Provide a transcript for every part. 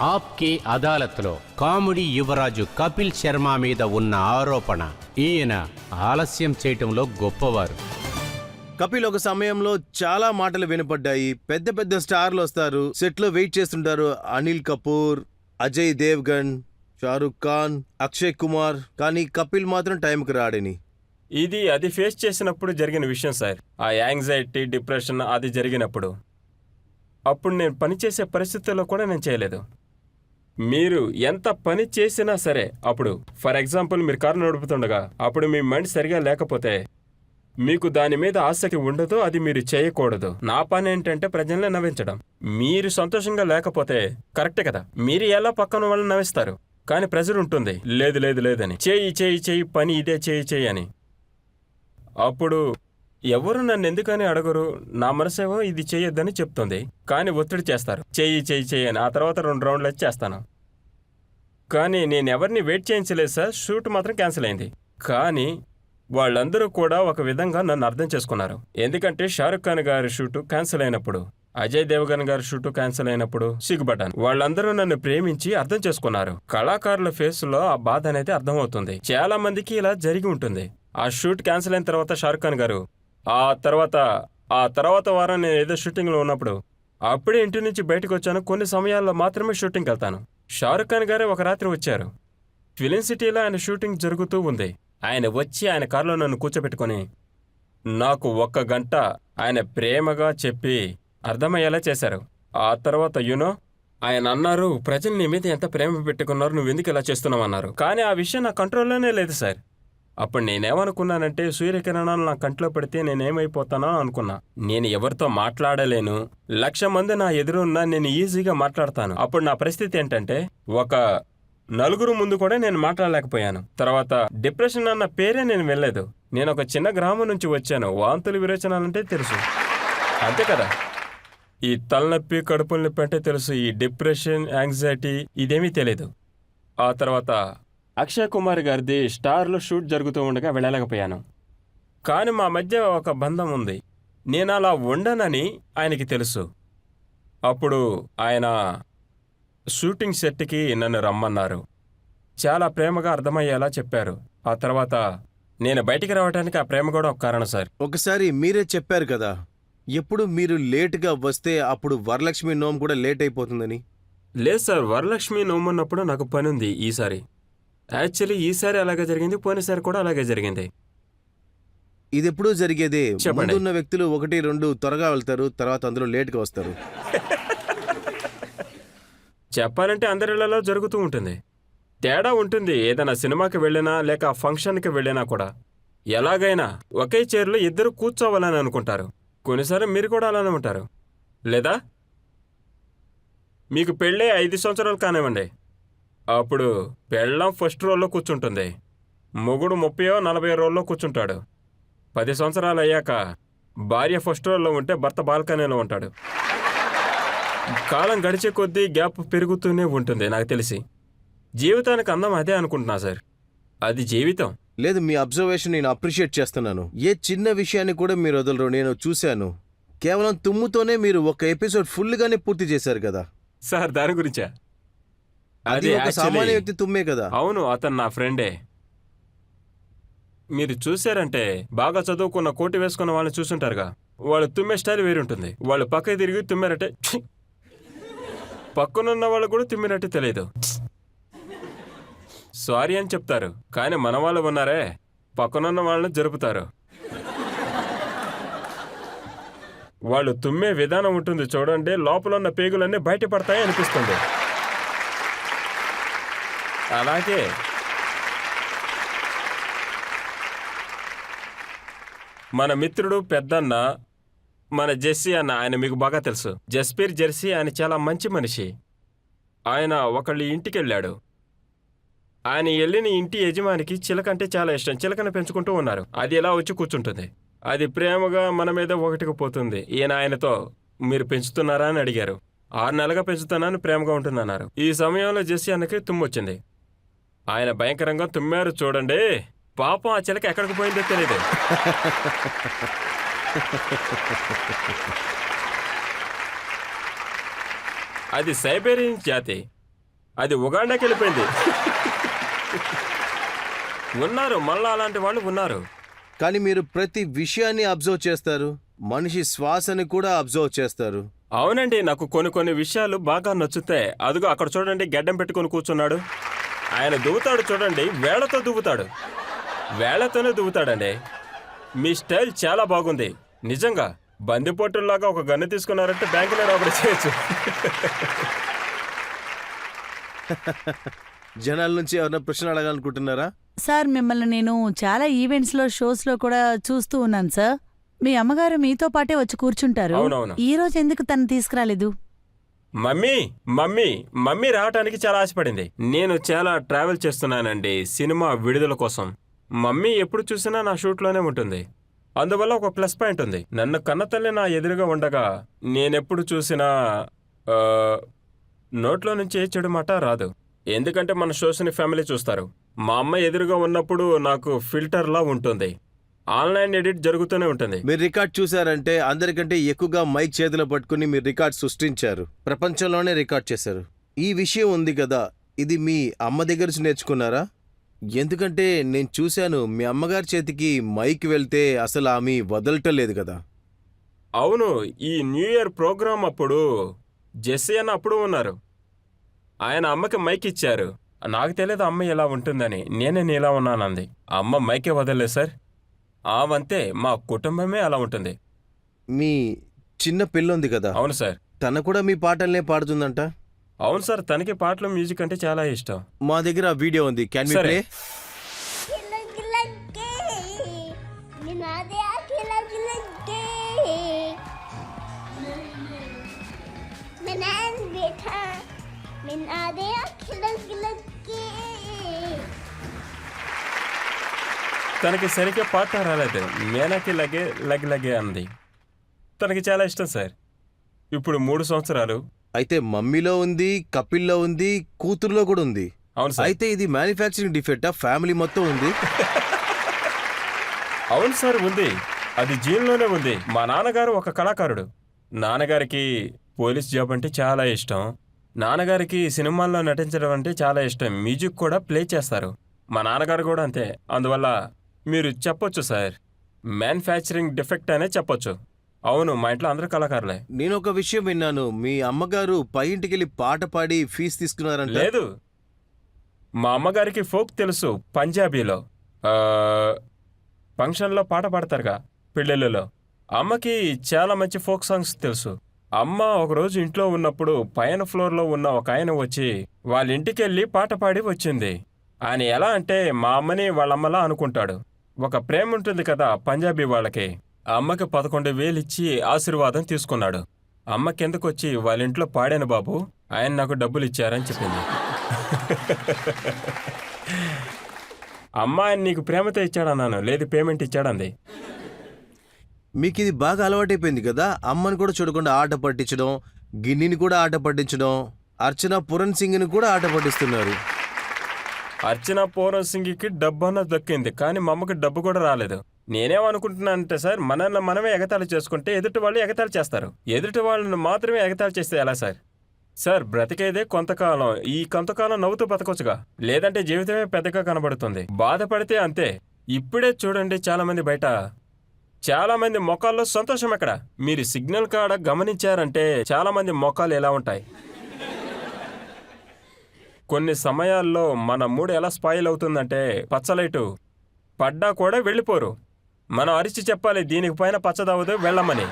ఆప్కే అదాలత్లో comedy యువరాజు కపిల్ శర్మ మీద ఉన్న ఆరోపణ, ఈయన ఆలస్యం చేయటంలో గొప్పవారు. కపిల్ ఒక సమయంలో చాలా మాటలు వినపడ్డాయి. పెద్ద పెద్ద స్టార్లు వస్తారు, సెట్ లో వెయిట్ చేస్తుంటారు. అనిల్ కపూర్, అజయ్ దేవ్గన్, షారుఖ్ ఖాన్, అక్షయ్ కుమార్. కానీ కపిల్ మాత్రం టైంకి రాడని. అది ఫేస్ చేసినప్పుడు జరిగిన విషయం సార్. ఆ యాంగ్జైటీ, డిప్రెషన్ అది జరిగినప్పుడు. అప్పుడు నేను పనిచేసే పరిస్థితుల్లో కూడా నేను చేయలేదు. మీరు ఎంత పని చేసినా సరే, అప్పుడు ఫర్ ఎగ్జాంపుల్ మీరు కారు నడుపుతుండగా అప్పుడు మీ మైండ్ సరిగా లేకపోతే మీకు దాని మీద ఆసక్తి ఉండదు, అది మీరు చేయకూడదు. నా పని ఏంటంటే ప్రజల్ని నవ్వించడం. మీరు సంతోషంగా లేకపోతే కరెక్టే కదా, మీరు ఎలా పక్కన వాళ్ళని నవ్విస్తారు. కానీ ప్రెజర్ ఉంటుంది, లేదు లేదు లేదని, చేయి చేయి చేయి పని ఇదే చేయి చేయి అని. అప్పుడు ఎవరు నన్ను ఎందుకని అడగరు, నా మనసేమో ఇది చేయొద్దని చెప్తుంది, కానీ ఒత్తిడి చేస్తారు, చేయి చేయి చేయి అని. ఆ తర్వాత 2 రౌండ్లు వచ్చి చేస్తాను. కానీ నేను ఎవరిని వెయిట్ చేయించలేదు సార్. షూట్ మాత్రం క్యాన్సిల్ అయింది. కానీ వాళ్ళందరూ కూడా ఒక విధంగా నన్ను అర్థం చేసుకున్నారు. ఎందుకంటే షారుఖ్ ఖాన్ గారి షూటు క్యాన్సిల్ అయినప్పుడు, అజయ్ దేవగన్ గారి షూటు క్యాన్సిల్ అయినప్పుడు సిగ్గుపడ్డాను. వాళ్ళందరూ నన్ను ప్రేమించి అర్థం చేసుకున్నారు. కళాకారుల ఫేస్లో ఆ బాధ అనేది అర్థమవుతుంది. చాలా మందికి ఇలా జరిగి ఉంటుంది. ఆ షూట్ క్యాన్సిల్ అయిన తర్వాత షారుఖ్ ఖాన్ గారు ఆ తర్వాత వారం నేను ఏదో షూటింగ్లో ఉన్నప్పుడు అప్పుడే ఇంటి నుంచి బయటకు వచ్చాను. కొన్ని సమయాల్లో మాత్రమే షూటింగ్కి వెళ్తాను. షారుఖ్ ఖాన్ గారే ఒక రాత్రి వచ్చారు. ఫిలిం సిటీలో ఆయన షూటింగ్ జరుగుతూ ఉంది. ఆయన వచ్చి ఆయన కారులో నన్ను కూర్చోబెట్టుకొని నాకు 1 గంట ఆయన ప్రేమగా చెప్పి అర్థమయ్యేలా చేశారు. ఆ తర్వాత ఆయన అన్నారు, ప్రజలు నీ మీద ఎంత ప్రేమ పెట్టుకున్నారు, నువ్వెందుకు ఇలా చేస్తున్నావు అన్నారు. కానీ ఆ విషయం నా కంట్రోల్లోనే లేదు సార్. అప్పుడు నేనేమనుకున్నానంటే, సూర్యకిరణాలు నా కంట్లో పెడితే నేనేమైపోతానో అనుకున్నా. నేను ఎవరితో మాట్లాడలేను, 1,00,000 మంది నా ఎదురున్నా నేను ఈజీగా మాట్లాడతాను. అప్పుడు నా పరిస్థితి ఏంటంటే, ఒక 4 ముందు కూడా నేను మాట్లాడలేకపోయాను. తర్వాత డిప్రెషన్ అన్న పేరే నేను వెళ్ళలేదు. నేను ఒక చిన్న గ్రామం నుంచి వచ్చాను. వాంతులు విరేచనాలంటే తెలుసు, అంతే కదా. ఈ తలనొప్పి, కడుపుల నొప్పి అంటే తెలుసు. ఈ డిప్రెషన్, యాంగ్జైటీ ఇదేమీ తెలియదు. ఆ తర్వాత అక్షయ్ కుమార్ గారిది స్టార్లో షూట్ జరుగుతూ ఉండగా వెళ్ళలేకపోయాను. కానీ మా మధ్య ఒక బంధం ఉంది. నేను అలా ఉండనని ఆయనకి తెలుసు. అప్పుడు ఆయన షూటింగ్ సెట్కి నన్ను రమ్మన్నారు. చాలా ప్రేమగా అర్థమయ్యేలా చెప్పారు. ఆ తర్వాత నేను బయటికి రావడానికి ఆ ప్రేమ కూడా ఒక కారణం సార్. ఒకసారి మీరే చెప్పారు కదా, ఎప్పుడు మీరు లేటుగా వస్తే అప్పుడు వరలక్ష్మి నోము కూడా లేట్ అయిపోతుందని. లేదు సార్, వరలక్ష్మి నోమున్నప్పుడు నాకు పని ఉంది. యాక్చువల్లీ ఈసారి అలాగే జరిగింది, పోయినసారి కూడా అలాగే జరిగింది. ఇది ఎప్పుడూ జరిగేదే. చెప్పండి. ముందున్న వ్యక్తులు 1-2 త్వరగా వెళ్తారు, తర్వాత అందరూ లేట్గా వస్తారు. చెప్పాలంటే అందరిలో జరుగుతూ ఉంటుంది. తేడా ఉంటుంది. ఏదైనా సినిమాకి వెళ్ళినా లేక ఫంక్షన్కి వెళ్ళినా కూడా ఎలాగైనా ఒకే చైర్లో 2 కూర్చోవాలని అనుకుంటారు. కొన్నిసార్లు మీరు కూడా అలానే ఉంటారు. లేదా మీకు పెళ్ళే 5 సంవత్సరాలు కానివ్వండి, అప్పుడు పెళ్ళం ఫస్ట్ రోల్లో కూర్చుంటుంది, మొగుడు 30-40 రోల్లో కూర్చుంటాడు. 10 సంవత్సరాలు అయ్యాక భార్య ఫస్ట్ రోల్లో ఉంటే భర్త బాల్కనీలో ఉంటాడు. కాలం గడిచే కొద్దీ గ్యాప్ పెరుగుతూనే ఉంటుంది. నాకు తెలిసి జీవితానికి అందం అదే అనుకుంటున్నా సార్. అది జీవితం. లేదు, మీ అబ్జర్వేషన్ నేను అప్రిషియేట్ చేస్తున్నాను. ఏ చిన్న విషయాన్ని కూడా మీరు వదలరు. నేను చూశాను. కేవలం తుమ్ముతోనే మీరు ఒక ఎపిసోడ్ ఫుల్గానే పూర్తి చేశారు కదా సార్. దాని గురించా? అది ఒక సామాన్య వ్యక్తి తుమ్మే కదా. అవును, అతను నా ఫ్రెండే. మీరు చూశారంటే బాగా చదువుకున్న కోటి వేసుకున్న వాళ్ళని చూసుంటారుగా, వాళ్ళు తుమ్మే స్టైల్ వేరుంటుంది. వాళ్ళు పక్కకి తిరిగి తుమ్మారంటే పక్కనున్న వాళ్ళు కూడా తుమ్మినట్టు తెలియదు, సారీ అని చెప్తారు. కానీ మన వాళ్ళు ఉన్నారే, పక్కనున్న వాళ్ళని జరుపుతారు. వాళ్ళు తుమ్మే విధానం ఉంటుంది చూడండి, లోపల ఉన్న పేగులన్నీ బయటపడతాయి అనిపిస్తుంది. అలాగే మన మిత్రుడు పెద్దన్న, మన జెస్సీ అన్న, ఆయన మీకు బాగా తెలుసు. జస్పీర్ జెర్సీ. ఆయన చాలా మంచి మనిషి. ఆయన ఒకళ్ళ ఇంటికి వెళ్ళాడు. ఆయన వెళ్ళిన ఇంటి యజమానికి చిలక అంటే చాలా ఇష్టం. చిలకను పెంచుకుంటూ ఉన్నారు. అది ఎలా వచ్చి కూర్చుంటుంది. అది ప్రేమగా మన మీద ఒకటికి పోతుంది. ఈయన ఆయనతో, మీరు పెంచుతున్నారా అని అడిగారు. 6 నెలలుగా పెంచుతున్నాను, ప్రేమగా ఉంటుందన్నారు. ఈ సమయంలో జెస్సీ అన్నకి తుమ్మొచ్చింది. ఆయన భయంకరంగా తుమ్మారు చూడండి. పాపం ఆ చిలక ఎక్కడికి పోయిందో తెలియదు. అది సైబేరియన్ జాతి. అది ఉగాండాకి వెళ్ళిపోయింది. ఉన్నారు, మళ్ళా అలాంటి వాళ్ళు ఉన్నారు. కానీ మీరు ప్రతి విషయాన్ని అబ్జర్వ్ చేస్తారు, మనిషి శ్వాసని కూడా అబ్జర్వ్ చేస్తారు. అవునండి, నాకు కొన్ని విషయాలు బాగా నచ్చుతాయి. అదిగో అక్కడ చూడండి, గడ్డం పెట్టుకొని కూర్చున్నాడు. ఆయన దువ్వుతాడు చూడండి, వేళ్లతో దువ్వుతాడు, వేళ్లతోనే దువ్వుతాడండి. మీ స్టైల్ చాలా బాగుంది నిజంగా. బందిపోటుల్లాగా ఒక గన్ను తీసుకున్నారంటే బ్యాంకులో రాబడి చేయొచ్చు. జనాల నుంచి ఎవరైనా ప్రశ్న అడగాలనుకుంటున్నారా? సార్, మిమ్మల్ని నేను చాలా ఈవెంట్స్లో, షోస్లో కూడా చూస్తూ ఉన్నాను సార్. మీ అమ్మగారు మీతో పాటే వచ్చి కూర్చుంటారు. అవునవును. ఈ రోజు ఎందుకు తను తీసుకురాలేదు? మమ్మీ రావటానికి చాలా ఆశపడింది. నేను చాలా ట్రావెల్ చేస్తున్నానండి సినిమా విడుదల కోసం. మమ్మీ ఎప్పుడు చూసినా నా షూట్లోనే ఉంటుంది. అందువల్ల ఒక ప్లస్ పాయింట్ ఉంది. నన్ను కన్నతల్లి నా ఎదురుగా ఉండగా నేనెప్పుడు చూసినా నోట్లో నుంచి ఏ చెడు మాట రాదు. ఎందుకంటే మన షోస్ని ఫ్యామిలీ చూస్తారు. మా అమ్మ ఎదురుగా ఉన్నప్పుడు నాకు ఫిల్టర్లా ఉంటుంది. ఆన్లైన్ ఎడిట్ జరుగుతూనే ఉంటుంది. మీరు రికార్డ్ చూసారంటే అందరికంటే ఎక్కువగా మైక్ చేతిలో పట్టుకుని మీరు రికార్డ్ సృష్టించారు, ప్రపంచంలోనే రికార్డ్ చేశారు. ఈ విషయం ఉంది కదా, ఇది మీ అమ్మ దగ్గర నుంచి నేర్చుకున్నారా? ఎందుకంటే నేను చూశాను, మీ అమ్మగారి చేతికి మైక్ వెళ్తే అసలు ఆమె వదలటలేదు కదా. అవును, ఈ న్యూ ఇయర్ ప్రోగ్రాం అప్పుడు జెస్సీ అన్న అప్పుడు ఉన్నారు. ఆయన అమ్మకి మైక్ ఇచ్చారు. నాకు తెలియదు అమ్మ ఎలా ఉంటుందని. నేనే నీలా ఉన్నానంది. అమ్మ మైకే వదలలేదు సార్. ఆవంతే, మా కుటుంబమే అలా ఉంటుంది. మీ చిన్న పిల్ల ఉంది కదా, అవును సార్. తన కూడా మీ పాటలనే పాడుతుందంట. అవును సార్, తనకి పాటలు, మ్యూజిక్ అంటే చాలా ఇష్టం. మా దగ్గర ఆ వీడియో ఉంది, క్యాన్ వి సరే. ప్లే? తనకి సరిగ్గా పాట రాలేదు. మేనాకి లగే లగే అంది. తనకి చాలా ఇష్టం సార్. ఇప్పుడు 3 సంవత్సరాలు. అయితే మమ్మీలో ఉంది, కపిల్లో ఉంది, కూతురులో కూడా ఉంది. అవును సార్. అయితే ఇది మ్యానుఫ్యాక్చరింగ్ డిఫెక్టా? ఫ్యామిలీ మొత్తం ఉంది. అవును సార్, ఉంది. అది జీన్లోనే ఉంది. మా నాన్నగారు ఒక కళాకారుడు. నాన్నగారికి పోలీస్ జాబ్ అంటే చాలా ఇష్టం. నాన్నగారికి సినిమాల్లో నటించడం అంటే చాలా ఇష్టం. మ్యూజిక్ కూడా ప్లే చేస్తారు. మా నాన్నగారు కూడా అంతే. అందువల్ల మీరు చెప్పొచ్చు సార్, మ్యానుఫ్యాక్చరింగ్ డిఫెక్ట్ అనే చెప్పొచ్చు. అవును, మా ఇంట్లో అందరూ కళాకారులే. నేను ఒక విషయం విన్నాను, మీ అమ్మగారు పై ఇంటికెళ్ళి పాట పాడి ఫీజు తీసుకున్నారంట. లేదు, మా అమ్మగారికి ఫోక్ తెలుసు. పంజాబీలో ఫంక్షన్లో పాట పాడతారుగా, పెళ్ళిళ్ళలో. అమ్మకి చాలా మంచి ఫోక్ సాంగ్స్ తెలుసు. అమ్మ ఒకరోజు ఇంట్లో ఉన్నప్పుడు పైన ఫ్లోర్లో ఉన్న ఒక ఆయన వచ్చి వాళ్ళ ఇంటికి వెళ్ళి పాట పాడి వచ్చింది. ఆయన ఎలా అంటే మా అమ్మని వాళ్ళమ్మలా అనుకుంటాడు. ఒక ప్రేమ ఉంటుంది కదా పంజాబీ వాళ్ళకి. అమ్మకి 11,000 ఇచ్చి ఆశీర్వాదం తీసుకున్నాడు. అమ్మ కిందకొచ్చి వాళ్ళ ఇంట్లో పాడాను బాబు, ఆయన నాకు డబ్బులు ఇచ్చారని చెప్పింది. అమ్మ ఆయన నీకు ప్రేమతో ఇచ్చాడన్నాను, లేదు పేమెంట్ ఇచ్చాడంది. మీకు ఇది బాగా అలవాటైపోయింది కదా, అమ్మని కూడా చూడకుండా ఆట పట్టించడం, గిన్నిని కూడా ఆట పట్టించడం, అర్చన పురణ్ సింగ్ని కూడా ఆట పట్టిస్తున్నారు. అర్చన పూరన్ సింగ్కి డబ్బు అన్నది దక్కింది, కానీ మా అమ్మకి డబ్బు కూడా రాలేదు. నేనేమనుకుంటున్నానంటే సార్, మనల్ని మనమే ఎగతాళి చేసుకుంటే ఎదుటి వాళ్ళు ఎగతాళి చేస్తారు. ఎదుటి వాళ్ళని మాత్రమే ఎగతాళి చేస్తే ఎలా సార్? సార్, బ్రతికేదే కొంతకాలం. ఈ కొంతకాలం నవ్వుతూ బతకొచ్చుగా, లేదంటే జీవితమే పెద్దగా కనబడుతుంది. బాధపడితే అంతే. ఇప్పుడే చూడండి, చాలామంది బయట, చాలామంది మొఖాల్లో సంతోషం ఎక్కడ? మీరు సిగ్నల్ కాడ గమనించారంటే చాలామంది మొఖాలు ఎలా ఉంటాయి? కొన్ని సమయాల్లో మన మూడు ఎలా స్పాయిల్ అవుతుందంటే, పచ్చలైటు పడ్డా కూడా వెళ్ళిపోరు. మనం అరిచి చెప్పాలి, దీనికి పైన పచ్చదవ్వదు వెళ్ళమని.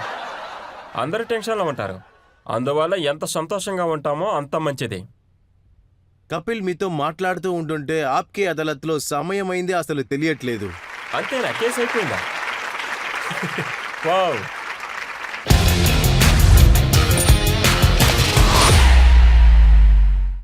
అందరూ టెన్షన్లో ఉంటారు. అందువల్ల ఎంత సంతోషంగా ఉంటామో అంత మంచిది. కపిల్ మీతో మాట్లాడుతూ ఉంటుంటే ఆప్కే అదాలత్లో సమయం అయింది అసలు తెలియట్లేదు. అంతేనా? కేసు అయిపోయిందా? వావ్.